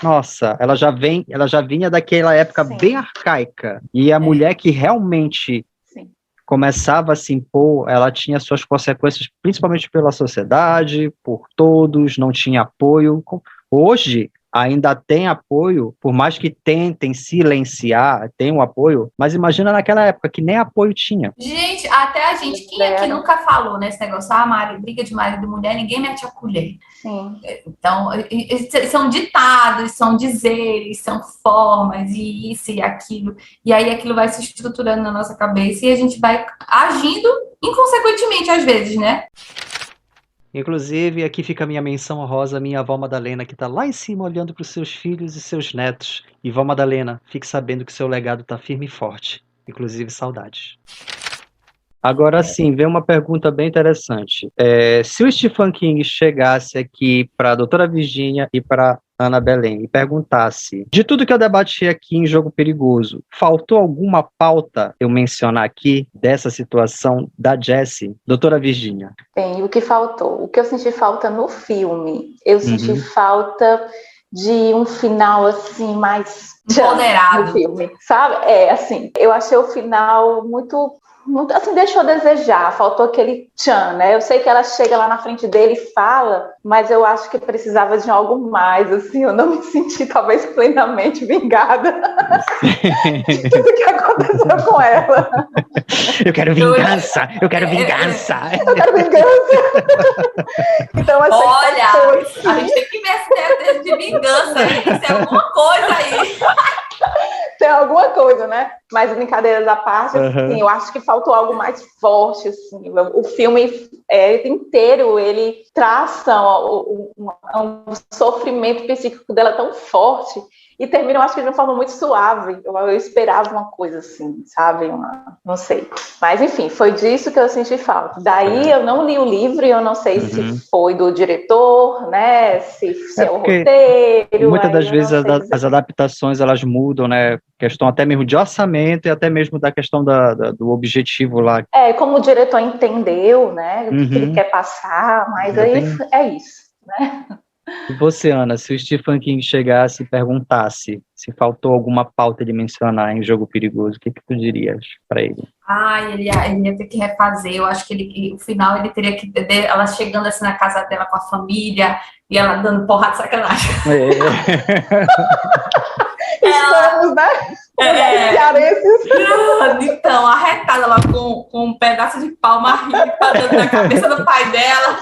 nossa, ela já vinha daquela época Sim. bem arcaica, e a mulher que realmente Sim. começava a se impor, ela tinha suas consequências, principalmente pela sociedade, por todos, não tinha apoio. Hoje, ainda tem apoio, por mais que tentem silenciar, tem um apoio, mas imagina naquela época que nem apoio tinha. Gente, até a gente, quem aqui nunca falou nesse negócio? Ah, Mari, briga de marido e mulher, ninguém mete a colher. Sim. Então, são ditados, são dizeres, são formas, e isso e aquilo. E aí aquilo vai se estruturando na nossa cabeça e a gente vai agindo inconsequentemente às vezes, né? Inclusive, aqui fica a minha menção honrosa, a minha avó Madalena, que está lá em cima olhando para os seus filhos e seus netos. E vó Madalena, fique sabendo que seu legado está firme e forte. Inclusive, saudades. Agora sim, vem uma pergunta bem interessante. Se o Stephen King chegasse aqui para a doutora Virgínia e para Ana Belém e perguntasse, de tudo que eu debati aqui em Jogo Perigoso, faltou alguma pauta eu mencionar aqui dessa situação da Jessie? Doutora Virgínia. Bem, o que faltou? O que eu senti falta no filme? Eu senti falta de um final, assim, mais... Empoderado. No filme, sabe? Assim, eu achei o final muito, assim, deixou a desejar, faltou aquele tchan, né? Eu sei que ela chega lá na frente dele e fala, mas eu acho que precisava de algo mais, assim, eu não me senti talvez plenamente vingada de tudo que aconteceu com ela. Eu quero vingança! Eu quero vingança! Eu quero vingança! Então, assim, olha, a gente tem que ver essa ideia de vingança aí, tem alguma coisa aí. Tem alguma coisa, né? Mas brincadeiras à parte, assim, eu acho que faltou algo mais forte, assim. O filme inteiro, ele traça um sofrimento psíquico dela tão forte e termina, eu acho que de uma forma muito suave. Eu esperava uma coisa assim, sabe? Não sei. Mas, enfim, foi disso que eu senti falta. Daí eu não li o livro e eu não sei se foi do diretor, né? Se é o roteiro. Muitas das vezes as adaptações, elas mudam, né? Questão até mesmo de orçamento e até mesmo da questão do objetivo lá. Como o diretor entendeu, né? O que ele quer passar, mas aí é isso, né? E você, Ana, se o Stephen King chegasse e perguntasse se faltou alguma pauta de mencionar em Jogo Perigoso, o que tu dirias para ele? Ele ia ter que refazer. Eu acho que o final ele teria que ter ela chegando assim na casa dela com a família e ela dando porrada de sacanagem. Estamos, né? Então, arretada lá com um pedaço de pau marrido dentro da cabeça do pai dela.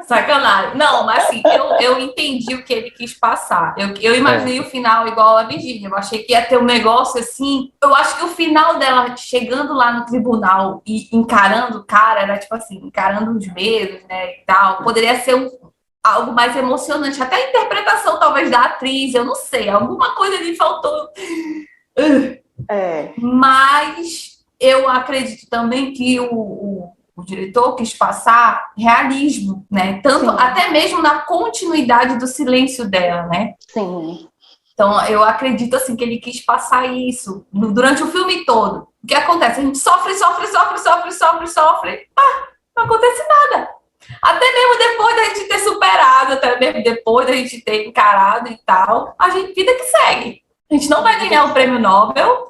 Sacanagem. Não, mas assim, eu entendi o que ele quis passar. Eu imaginei o final igual a Virgínia. Eu achei que ia ter um negócio assim. Eu acho que o final dela chegando lá no tribunal e encarando o cara, era tipo assim, encarando os medos, né, e tal. Poderia ser algo mais emocionante. Até a interpretação, talvez, da atriz, eu não sei. Alguma coisa ali faltou. Mas eu acredito também que o diretor quis passar realismo, né? Tanto até mesmo na continuidade do silêncio dela, né? Sim. Então, eu acredito, assim, que ele quis passar isso durante o filme todo. O que acontece? A gente sofre, não acontece nada. Até mesmo depois da gente ter superado, até mesmo depois da gente ter encarado e tal, vida que segue. A gente não vai ganhar o prêmio Nobel.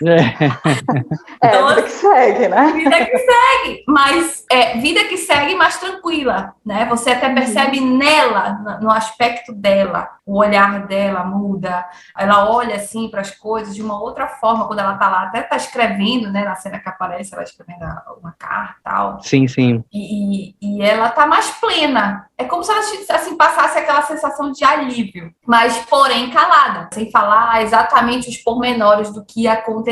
Vida que segue, né? Vida que segue, mas vida que segue mais tranquila, né? Você até percebe nela, no aspecto dela, o olhar dela muda, ela olha assim para as coisas de uma outra forma quando ela tá lá, até tá escrevendo, né? Na cena que aparece, ela escrevendo uma carta e tal. Sim, sim. E ela tá mais plena. É como se ela assim, passasse aquela sensação de alívio, mas porém calada, sem falar exatamente os pormenores do que aconteceu.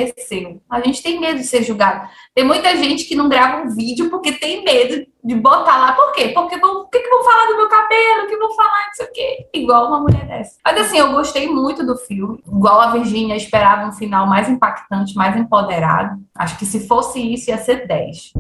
A gente tem medo de ser julgado. Tem muita gente que não grava um vídeo porque tem medo de botar lá. Por quê? Porque o que vão falar do meu cabelo? O que vão falar não sei o quê? Igual uma mulher dessa. Mas assim, eu gostei muito do filme. Igual a Virgínia, esperava um final mais impactante, mais empoderado. Acho que se fosse isso, ia ser 10.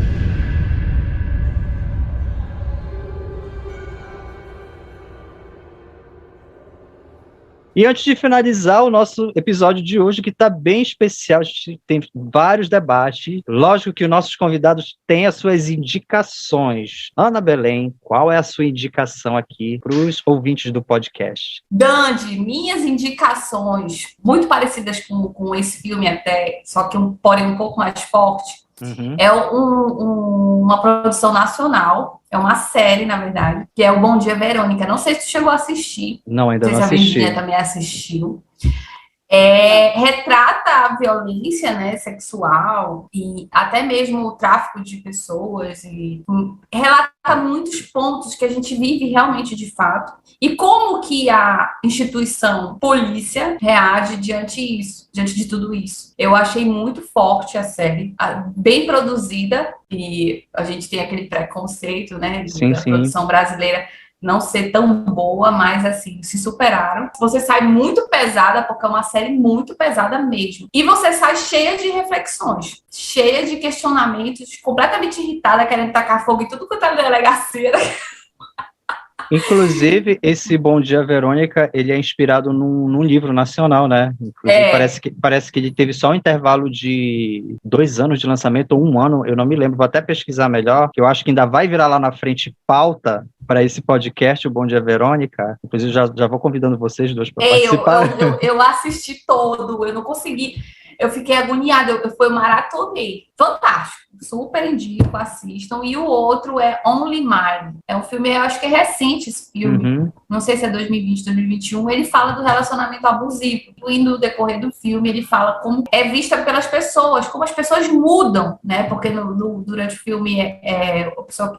E antes de finalizar o nosso episódio de hoje, que está bem especial, a gente tem vários debates. Lógico que os nossos convidados têm as suas indicações. Ana Belém, qual é a sua indicação aqui para os ouvintes do podcast? Dandy, minhas indicações, muito parecidas com esse filme até, só que porém um pouco mais forte. É uma produção nacional, é uma série, na verdade, que é o Bom Dia, Verônica. Não sei se tu chegou a assistir. Não, ainda não sei assisti. Se a Virginia também assistiu. Retrata a violência, né, sexual e até mesmo o tráfico de pessoas e relata muitos pontos que a gente vive realmente de fato e como que a instituição polícia reage diante de tudo isso. Eu achei muito forte a série, bem produzida, e a gente tem aquele preconceito, né, da produção brasileira não ser tão boa, mas assim, se superaram. Você sai muito pesada, porque é uma série muito pesada mesmo. E você sai cheia de reflexões, cheia de questionamentos, completamente irritada, querendo tacar fogo em tudo que tá na delegacia. Inclusive, esse Bom Dia, Verônica, ele é inspirado num livro nacional, né? Inclusive, parece que ele teve só um intervalo de 2 anos de lançamento, ou 1 ano, eu não me lembro, vou até pesquisar melhor, que eu acho que ainda vai virar lá na frente pauta para esse podcast, o Bom Dia, Verônica. Inclusive, já vou convidando vocês dois para participar. Eu assisti todo, eu não consegui... Eu fiquei agoniada, eu maratonei. Fantástico, super indico, assistam. E o outro é Only Mine. É um filme, eu acho que é recente esse filme. Não sei se é 2020, 2021. Ele fala do relacionamento abusivo. E no decorrer do filme, ele fala como é vista pelas pessoas, como as pessoas mudam, né? Porque durante o filme,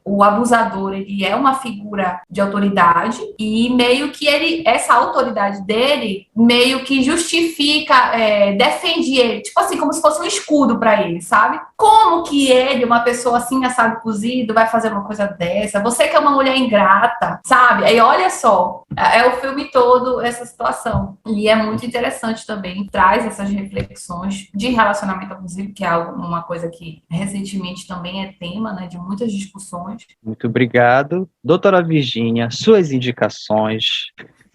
o abusador, ele é uma figura de autoridade e meio que essa autoridade dele, meio que justifica, defende ele. Tipo assim, como se fosse um escudo pra ele, sabe? Como que ele, uma pessoa assim, assado cozido, vai fazer uma coisa dessa? Você que é uma mulher ingrata, sabe? Aí olha só, é o filme todo essa situação. E é muito interessante também, traz essas reflexões de relacionamento abusivo, que é uma coisa que recentemente também é tema, né, de muitas discussões. Muito obrigado. Doutora Virginia, suas indicações.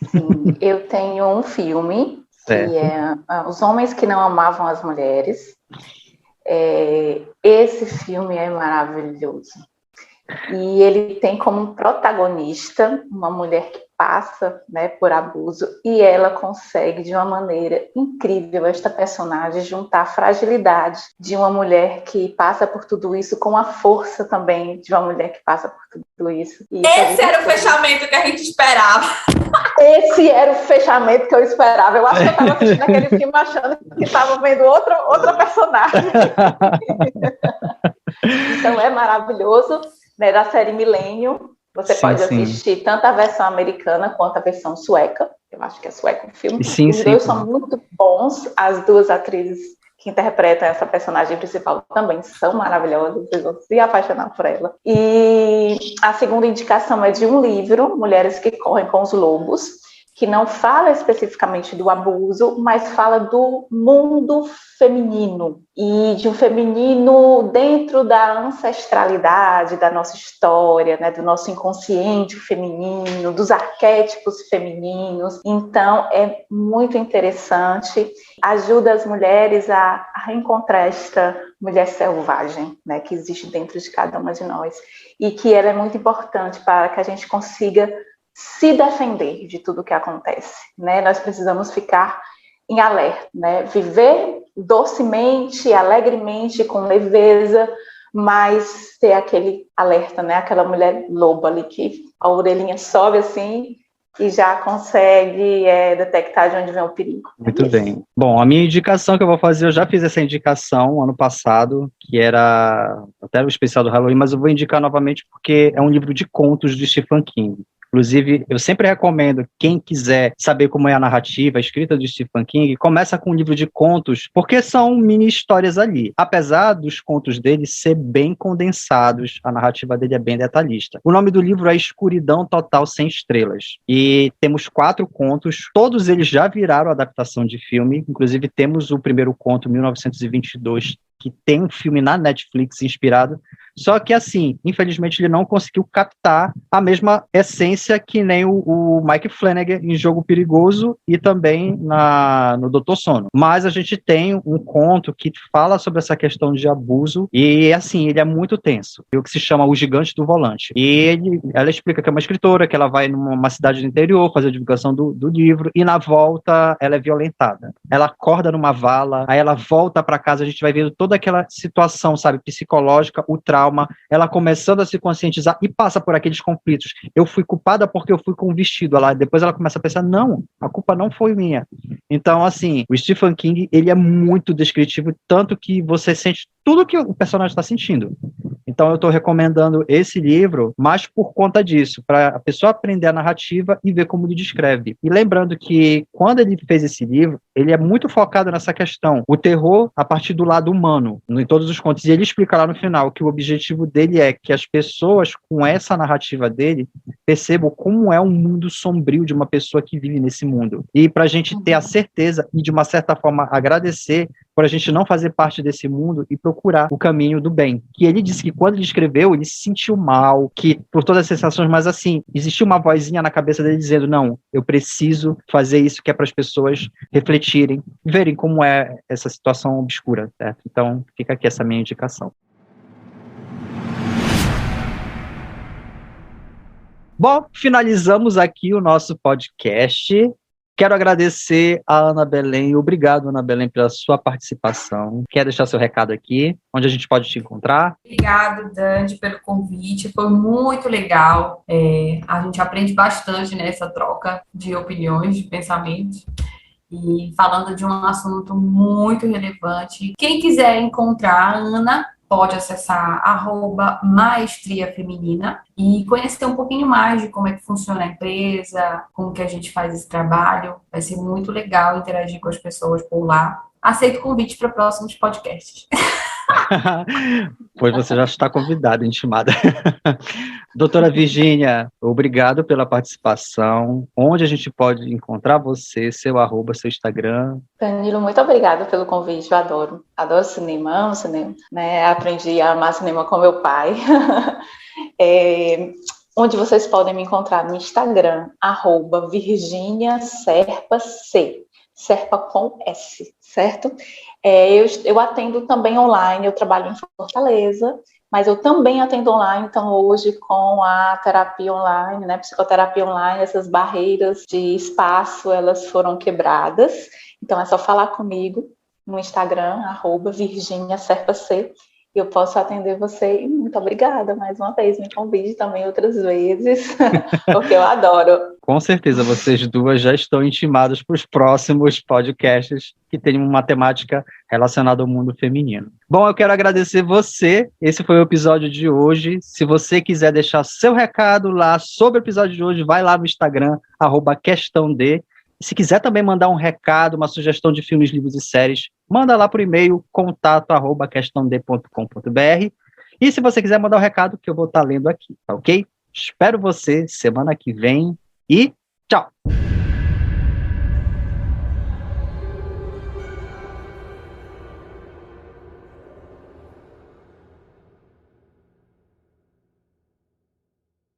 Sim, eu tenho um filme que é Os Homens que Não Amavam as Mulheres. Esse filme é maravilhoso. E ele tem como protagonista uma mulher que passa, né, por abuso, e ela consegue, de uma maneira incrível, esta personagem, juntar a fragilidade de uma mulher que passa por tudo isso com a força também de uma mulher que passa por tudo isso. E esse era o fechamento que a gente esperava. Esse era o fechamento que eu esperava. Eu acho que eu estava assistindo aquele filme achando que estava vendo outra personagem. Então é maravilhoso, né, da série Millennium. Você pode assistir tanto a versão americana quanto a versão sueca. Eu acho que é sueco o filme. Os dois são muito bons. As duas atrizes que interpretam essa personagem principal também são maravilhosas. Vocês vão se apaixonar por ela. E a segunda indicação é de um livro, Mulheres que Correm com os Lobos, que não fala especificamente do abuso, mas fala do mundo feminino, e de um feminino dentro da ancestralidade da nossa história, né, do nosso inconsciente feminino, dos arquétipos femininos. Então, é muito interessante, ajuda as mulheres a reencontrar esta mulher selvagem, né, que existe dentro de cada uma de nós, e que ela é muito importante para que a gente consiga se defender de tudo que acontece, né? Nós precisamos ficar em alerta, né? Viver docemente, alegremente, com leveza, mas ter aquele alerta, né? Aquela mulher loba ali que a orelhinha sobe assim e já consegue detectar de onde vem o perigo. Muito bem. Bom, a minha indicação que eu vou fazer, eu já fiz essa indicação ano passado, que era até o especial do Halloween, mas eu vou indicar novamente porque é um livro de contos de Stephen King. Inclusive, eu sempre recomendo, quem quiser saber como é a narrativa, a escrita de Stephen King, começa com um livro de contos, porque são mini histórias ali. Apesar dos contos dele ser bem condensados, a narrativa dele é bem detalhista. O nome do livro é Escuridão Total Sem Estrelas. E temos 4 contos, todos eles já viraram adaptação de filme, inclusive temos o primeiro conto, 1922, que tem um filme na Netflix inspirado Só que, assim, infelizmente ele não conseguiu captar a mesma essência que nem o Mike Flanagan em Jogo Perigoso e também no Doutor Sono. Mas a gente tem um conto que fala sobre essa questão de abuso e, assim, ele é muito tenso. É o que se chama O Gigante do Volante. E ela explica que é uma escritora, que ela vai numa cidade do interior fazer a divulgação do livro e na volta ela é violentada. Ela acorda numa vala, aí ela volta para casa, a gente vai vendo toda aquela situação, sabe, psicológica, o trauma, ela começando a se conscientizar e passa por aqueles conflitos. Eu fui culpada porque eu fui com o vestido. Depois ela começa a pensar, não, a culpa não foi minha. Então, assim, o Stephen King, ele é muito descritivo, tanto que você sente tudo que o personagem está sentindo. Então, eu estou recomendando esse livro mais por conta disso, para a pessoa aprender a narrativa e ver como ele descreve. E lembrando que, quando ele fez esse livro, ele é muito focado nessa questão, o terror a partir do lado humano, em todos os contos. E ele explica lá no final que o objetivo dele é que as pessoas, com essa narrativa dele, percebam como é um mundo sombrio de uma pessoa que vive nesse mundo. E para a gente ter a certeza e, de uma certa forma, agradecer por a gente não fazer parte desse mundo e procurar o caminho do bem. Que ele disse que quando ele escreveu, ele se sentiu mal, que por todas as sensações, mas assim, existiu uma vozinha na cabeça dele dizendo, não, eu preciso fazer isso, que é para as pessoas refletirem, verem como é essa situação obscura, certo? Então, fica aqui essa minha indicação. Bom, finalizamos aqui o nosso podcast. Quero agradecer a Ana Belém. Obrigado, Ana Belém, pela sua participação. Quer deixar seu recado aqui? Onde a gente pode te encontrar? Obrigada, Dante, pelo convite. Foi muito legal. A gente aprende bastante nessa troca de opiniões, de pensamentos. E falando de um assunto muito relevante. Quem quiser encontrar a Ana, pode acessar @maestria feminina e conhecer um pouquinho mais de como é que funciona a empresa, como que a gente faz esse trabalho. Vai ser muito legal interagir com as pessoas por lá. Aceito o convite para próximos podcasts. Pois você já está convidada, intimada. Doutora Virgínia, obrigado pela participação. Onde a gente pode encontrar você, seu @, seu Instagram? Danilo, muito obrigada pelo convite, eu adoro cinema, amo cinema, né? Aprendi a amar cinema com meu pai. Onde vocês podem me encontrar no Instagram, @VirginiaSerpaC, Serpa com S, certo? Eu atendo também online, eu trabalho em Fortaleza, mas eu também atendo online, então hoje com a terapia online, né, psicoterapia online, essas barreiras de espaço, elas foram quebradas, então é só falar comigo no Instagram, @VirginiaSerpaC, e eu posso atender você, e muito obrigada mais uma vez, me convide também outras vezes, porque eu adoro. Com certeza, vocês duas já estão intimadas para os próximos podcasts que tenham uma temática relacionada ao mundo feminino. Bom, eu quero agradecer você. Esse foi o episódio de hoje. Se você quiser deixar seu recado lá sobre o episódio de hoje, vai lá no Instagram, @questãod. Se quiser também mandar um recado, uma sugestão de filmes, livros e séries, manda lá por e-mail, contato@questãod.com.br. E se você quiser mandar um recado, que eu vou estar lendo aqui, tá ok? Espero você semana que vem e tchau!